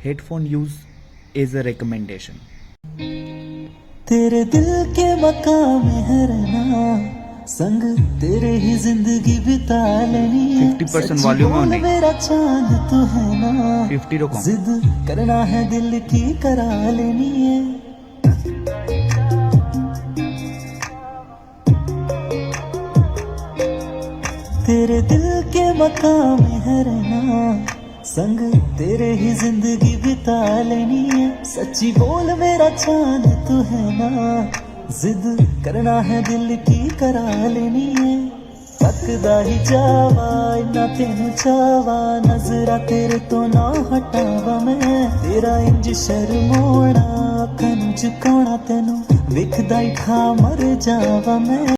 headphone use is a recommendation. तेरे दिल के मकाम में है रहना, संग तेरे ही जिंदगी बिता लेनी है। 50% वॉल्यूम ऑन है, मेरा चांद तू है ना, 50 रखो। जिद करना है दिल की करा लेनी है। तेरे दिल के मकाम में है रहना, संग तेरे ही जिंदगी बिता लेनी है। सच्ची बोल मेरा चांद तू है ना, जिद करना है दिल की करा लेनी है। तकदा ही जावा ना तेनू चावा, नजरा तेरे तो ना हटावा मैं। तेरा इंज शर्मोना, अखां नू झुकाउणा, तेनू विखदा ही खा मर जावा मैं।